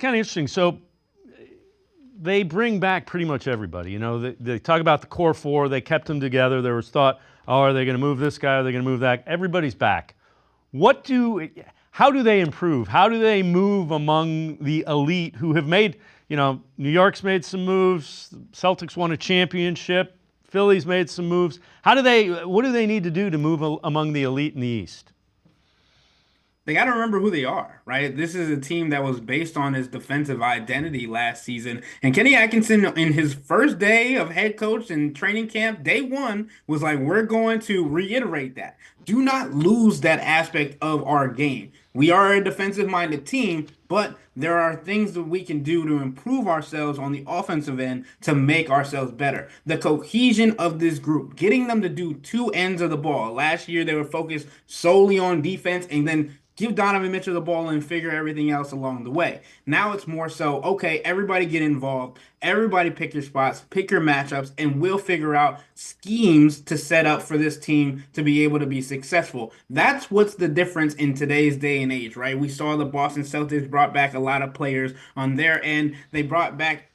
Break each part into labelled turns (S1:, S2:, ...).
S1: kind of interesting. So they bring back pretty much everybody. They talk about the core four. They kept them together. There was thought, oh, are they going to move this guy? Are they going to move that? Everybody's back. How do they improve? How do they move among the elite who have made, New York's made some moves, Celtics won a championship, Philly's made some moves. What do they need to do to move among the elite in the East?
S2: They got to remember who they are, right? This is a team that was based on his defensive identity last season. And Kenny Atkinson, in his first day of head coach and training camp, day one, was like, we're going to reiterate that. Do not lose that aspect of our game. We are a defensive minded team, but there are things that we can do to improve ourselves on the offensive end to make ourselves better. The cohesion of this group, getting them to do two ends of the ball. Last year, they were focused solely on defense and then give Donovan Mitchell the ball and figure everything else along the way. Now it's more so, okay, everybody get involved. Everybody pick your spots, pick your matchups, and we'll figure out schemes to set up for this team to be able to be successful. That's what's the difference in today's day and age, right? We saw the Boston Celtics brought back a lot of players on their end. They brought back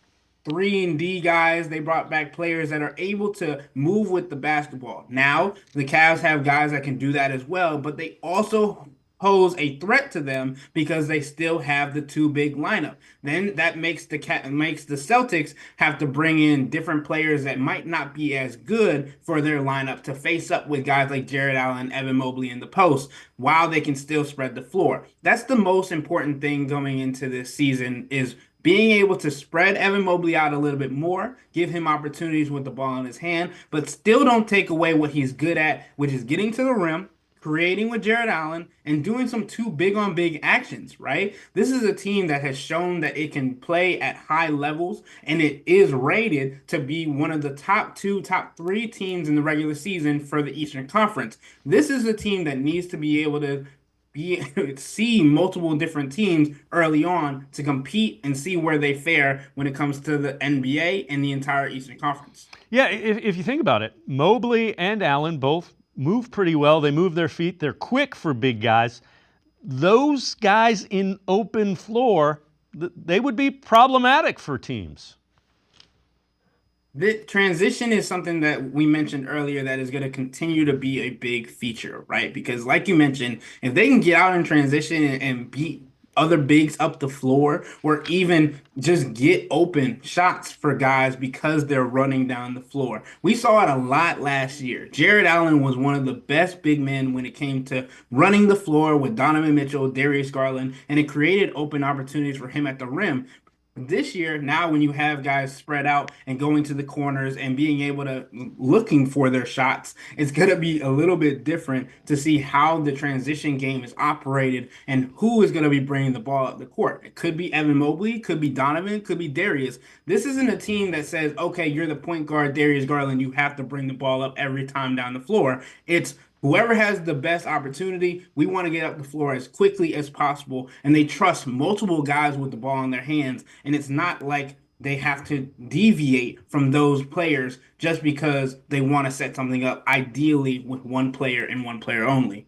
S2: 3-and-D guys. They brought back players that are able to move with the basketball. Now, the Cavs have guys that can do that as well, but they also pose a threat to them because they still have the two big lineup. Then that makes the Celtics have to bring in different players that might not be as good for their lineup to face up with guys like Jared Allen, Evan Mobley in the post while they can still spread the floor. That's the most important thing going into this season is being able to spread Evan Mobley out a little bit more, give him opportunities with the ball in his hand, but still don't take away what he's good at, which is getting to the rim, creating with Jared Allen, and doing some two big on big actions, right? This is a team that has shown that it can play at high levels, and it is rated to be one of the top two, top three teams in the regular season for the Eastern Conference. This is a team that needs to be able to see multiple different teams early on to compete and see where they fare when it comes to the NBA and the entire Eastern Conference.
S1: Yeah, if you think about it, Mobley and Allen both move pretty well. They move their feet. They're quick for big guys. Those guys in open floor, they would be problematic for teams.
S2: The transition is something that we mentioned earlier that is going to continue to be a big feature, right? Because, like you mentioned, if they can get out in transition and beat other bigs up the floor, or even just get open shots for guys because they're running down the floor. We saw it a lot last year. Jared Allen was one of the best big men when it came to running the floor with Donovan Mitchell, Darius Garland, and it created open opportunities for him at the rim. This year, now when you have guys spread out and going to the corners and being able to looking for their shots, it's going to be a little bit different to see how the transition game is operated and who is going to be bringing the ball up the court. It could be Evan Mobley, could be Donovan, could be Darius. This isn't a team that says, okay, you're the point guard, Darius Garland, you have to bring the ball up every time down the floor. It's whoever has the best opportunity, we want to get up the floor as quickly as possible. And they trust multiple guys with the ball in their hands. And it's not like they have to deviate from those players just because they want to set something up, ideally with one player and one player only.